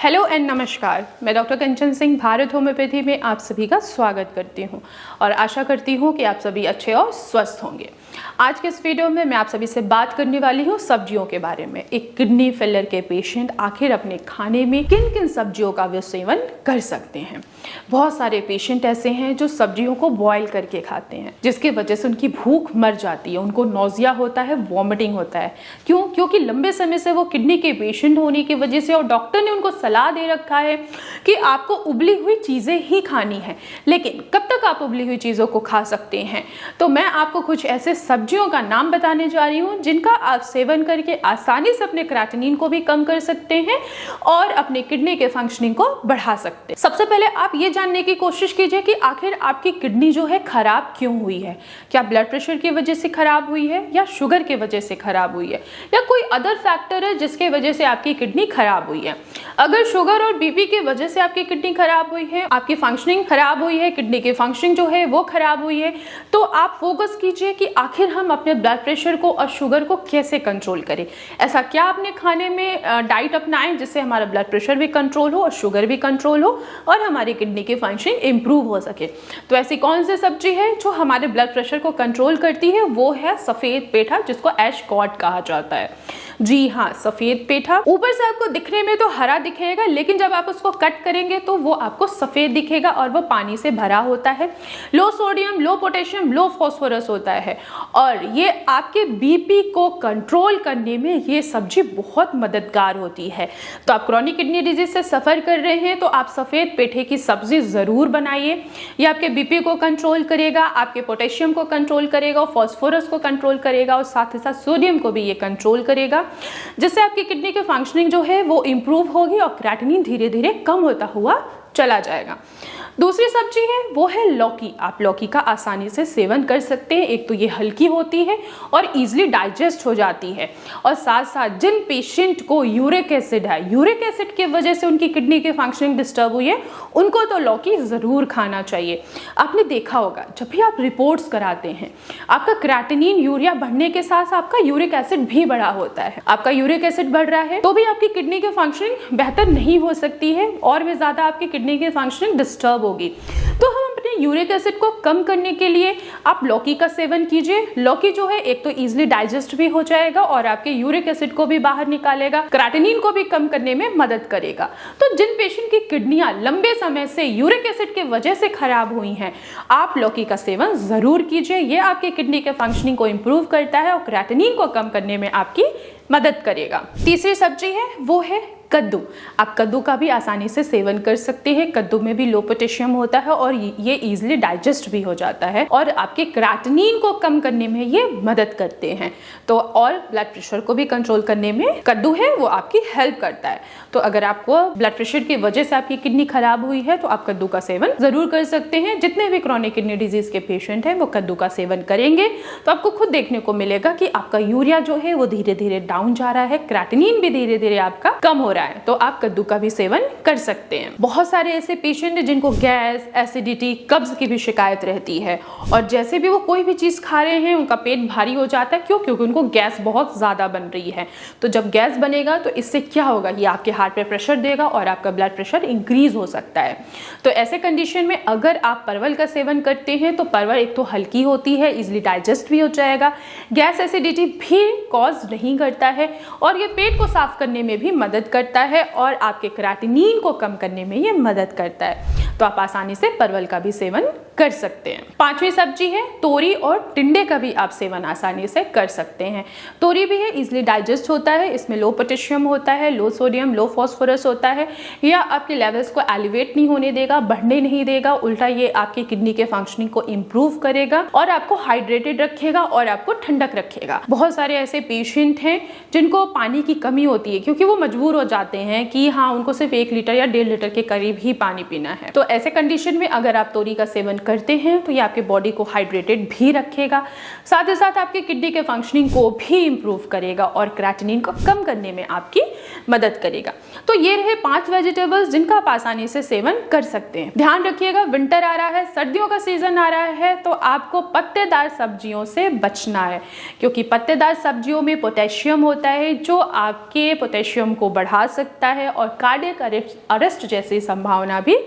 Hello and नमस्कार। मैं doctor कंचन Singh Bharat homeopathy में आप सभी का स्वागत करती हूं और आशा करती हूं कि आप सभी अच्छे और स्वस्थ होंगे। आज के इस वीडियो में मैं आप सभी से बात करने वाली हूं सब्जियों के बारे में। एक किडनी फेलियर के पेशेंट आखिर अपने खाने में किन किन सब्जियों का वे सेवन कर सकते हैं। बहुत सारे पेशेंट ऐसे हैं जो सब्जियों को बॉयल करके खाते हैं, जिसकी वजह से उनकी भूख मर जाती है, उनको नौजिया होता है, वॉमिटिंग होता है। क्यों? क्योंकि लंबे समय से वो किडनी के पेशेंट होने की वजह से और डॉक्टर ने उनको सलाह दे रखा है कि आपको उबली हुई चीजें ही खानी है। लेकिन कब तक आप उबली हुई चीजों को खा सकते हैं? तो मैं आपको कुछ ऐसे सब्जियों का नाम बताने जा रही हूं जिनका आप सेवन करके आसानी से अपने क्रेटिनिन को भी कम कर सकते हैं और अपने किडनी के फंक्शनिंग को बढ़ा सकते हैं। सबसे पहले आप ये जानने की कोशिश कीजिए कि आखिर आपकी किडनी जो है खराब क्यों हुई है। क्या ब्लड प्रेशर की वजह से खराब हुई है, या शुगर की वजह से खराब हुई है, या कोई अदर फैक्टर है जिसके वजह से आपकी किडनी खराब हुई है। अगर शुगर और बीपी की वजह से आपकी किडनी खराब हुई है, आपकी फंक्शनिंग खराब हुई है, किडनी की फंक्शनिंग जो है वो खराब हुई है, तो आप फोकस कीजिए कि आखिर हम अपने ब्लड प्रेशर को और शुगर को कैसे कंट्रोल करें। ऐसा क्या अपने खाने में डाइट अपनाएं जिससे हमारा ब्लड प्रेशर भी कंट्रोल हो और शुगर भी कंट्रोल हो और हमारी किडनी की फंक्शनिंग इंप्रूव हो सके। तो ऐसी कौन सी सब्जी है जो हमारे ब्लड प्रेशर को कंट्रोल करती है? वो है सफेद पेठा, जिसको एशकॉट कहा जाता है। जी हाँ, सफेद पेठा ऊपर से आपको दिखने में तो हरा दिखेगा, लेकिन जब आप उसको कट करेंगे तो वो आपको सफेद दिखेगा और वो पानी से भरा होता है। लो सोडियम, लो पोटेशियम, लो फास्फोरस होता है और ये आपके बीपी को कंट्रोल करने में ये सब्जी बहुत मददगार होती है। तो आप क्रॉनिक किडनी डिजीज से सफर कर रहे हैं तो आप सफेद पेठे की सब्जी जरूर बनाइए। ये आपके बीपी को कंट्रोल करेगा, आपके पोटेशियम को कंट्रोल करेगा, फास्फोरस को कंट्रोल करेगा और साथ ही साथ सोडियम को भी ये कंट्रोल करेगा, जिससे आपकी किडनी की फंक्शनिंग जो है वो इंप्रूव होगी और क्रेटिनिन धीरे धीरे कम होता हुआ चला जाएगा। दूसरी सब्जी है वो है लौकी। आप लौकी का आसानी से सेवन कर सकते हैं। एक तो ये हल्की होती है और इजीली डाइजेस्ट हो जाती है, और साथ साथ जिन पेशेंट को यूरिक एसिड है, यूरिक एसिड की वजह से उनकी किडनी की फंक्शनिंग डिस्टर्ब हुई है, उनको तो लौकी जरूर खाना चाहिए। आपने देखा होगा जब भी आप रिपोर्ट्स कराते हैं, आपका क्रेटिनिन यूरिया बढ़ने के साथ साथ आपका यूरिक एसिड भी बढ़ा होता है। आपका यूरिक एसिड बढ़ रहा है तो भी आपकी किडनी की फंक्शनिंग बेहतर नहीं हो सकती है और भी ज्यादा आपकी किडनी की फंक्शनिंग डिस्टर्ब होगी। तो हम अपने यूरिक एसिड को कम करने के लिए आप लौकी का सेवन कीजिए। लौकी जो है एक तो इजीली डाइजेस्ट भी हो जाएगा और आपके यूरिक एसिड को भी बाहर निकालेगा, क्रेटिनिन को भी कम करने में मदद करेगा। तो जिन पेशेंट की किडनियां लंबे समय से यूरिक एसिड की वजह से खराब हुई हैं, आप लौकी का सेवन जरूर कीजिए। ये आपके किडनी के फंक्शनिंग को इंप्रूव करता है और क्रेटिनिन को कम करने में आपकी मदद करेगा। तीसरी सब्जी है वो है कद्दू। आप कद्दू का भी आसानी से सेवन कर सकते हैं। कद्दू में भी लो पोटेशियम होता है और ये इजीली डाइजेस्ट भी हो जाता है और आपके क्रेटिनिन को कम करने में ये मदद करते हैं। तो और ब्लड प्रेशर को भी कंट्रोल करने में कद्दू है वो आपकी हेल्प करता है। तो अगर आपको ब्लड प्रेशर की वजह से आपकी किडनी खराब हुई है तो आप कद्दू का सेवन जरूर कर सकते हैं। जितने भी क्रॉनिक किडनी डिजीज के पेशेंट हैं वो कद्दू का सेवन करेंगे तो आपको खुद देखने को मिलेगा कि आपका यूरिया जो है वो धीरे धीरे डाउन जा रहा है, क्रेटिनिन भी धीरे धीरे आपका कम हो रहा है। तो आप कद्दू का भी सेवन कर सकते हैं। बहुत सारे ऐसे पेशेंट हैं जिनको गैस, एसिडिटी, कब्ज की भी शिकायत रहती है और जैसे भी वो कोई भी चीज खा रहे हैं उनका पेट भारी हो जाता है। क्यों? क्योंकि उनको गैस बहुत ज्यादा बन रही है। तो जब गैस बनेगा तो इससे क्या होगा, ये आपके हार्ट पे प्रेशर देगा और आपका ब्लड प्रेशर इंक्रीज हो सकता है। तो ऐसे कंडीशन में अगर आप परवल का सेवन करते हैं तो परवल एक तो हल्की होती है, इजिली डाइजेस्ट भी हो जाएगा, गैस एसिडिटी भी कॉज नहीं करता है और ये पेट को साफ करने में भी मदद करता है और आपके क्रेटिनिन को कम करने में ये मदद करता है। तो आप आसानी से परवल का भी सेवन कर सकते हैं। पांचवी सब्जी है तोरी, और टिंडे का भी आप सेवन आसानी से कर सकते हैं। तोरी भी है, इजिली डाइजेस्ट होता है, इसमें लो पोटेशियम होता है, लो सोडियम, लो फास्फोरस होता है। यह आपके लेवल्स को एलिवेट नहीं होने देगा, बढ़ने नहीं देगा, उल्टा ये आपकी किडनी के फंक्शनिंग को इंप्रूव करेगा और आपको हाइड्रेटेड रखेगा और आपको ठंडक रखेगा। बहुत सारे ऐसे पेशेंट हैं जिनको पानी की कमी होती है क्योंकि वो मजबूर हो जाते हैं कि हाँ उनको सिर्फ 1 लीटर या 1.5 लीटर के करीब ही पानी पीना है। तो ऐसे कंडीशन में अगर आप तोरी का सेवन करते हैं तो ये आपके बॉडी को हाइड्रेटेड भी रखेगा, साथ ही साथ आपकी किडनी के फंक्शनिंग को भी इम्प्रूव करेगा और क्रिएटिनिन को कम करने में आपकी मदद करेगा। तो ये रहे 5 वेजिटेबल्स जिनका आप आसानी से सेवन कर सकते हैं। ध्यान रखिएगा, विंटर आ रहा है, सर्दियों का सीजन आ रहा है, तो आपको पत्तेदार सब्जियों से बचना है, क्योंकि पत्तेदार सब्जियों में पोटेशियम होता है जो आपके पोटेशियम को बढ़ा सकता है और कार्डियक अरेस्ट जैसी संभावना भी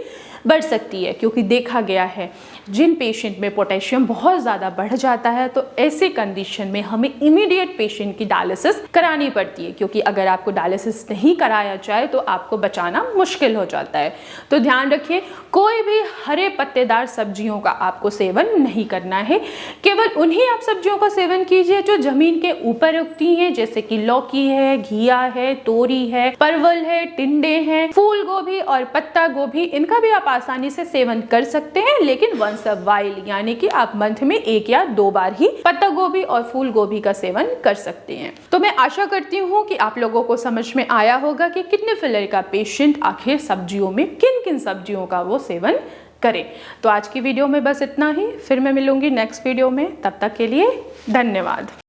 बढ़ सकती है। क्योंकि देखा गया है जिन पेशेंट में पोटेशियम बहुत ज़्यादा बढ़ जाता है तो ऐसी कंडीशन में हमें इमीडिएट पेशेंट की डायलिसिस करानी पड़ती है, क्योंकि अगर आपको डायलिसिस नहीं कराया जाए तो आपको बचाना मुश्किल हो जाता है। तो ध्यान रखिए, कोई भी हरे पत्तेदार सब्जियों का आपको सेवन नहीं करना है। केवल उन्हीं आप सब्जियों का सेवन कीजिए जो जमीन के ऊपर उगती हैं, जैसे कि लौकी है, घिया है, तोरी है, परवल है, टिंडे हैं, फूल गोभी और पत्ता गोभी, इनका भी आप आसानी से सेवन कर सकते हैं, लेकिन वंस अ वाइल, यानी कि आप मंथ में 1 या 2 बार ही पत्ता गोभी और फूल गोभी का सेवन कर सकते हैं। तो मैं आशा करती हूँ कि आप लोगों को समझ में आया होगा कि किडनी फेलियर का पेशेंट आखिर सब्जियों में किन किन सब्जियों का वो सेवन करें। तो आज की वीडियो में बस इतना ही, फिर मैं मिलूंगी नेक्स्ट वीडियो में, तब तक के लिए धन्यवाद।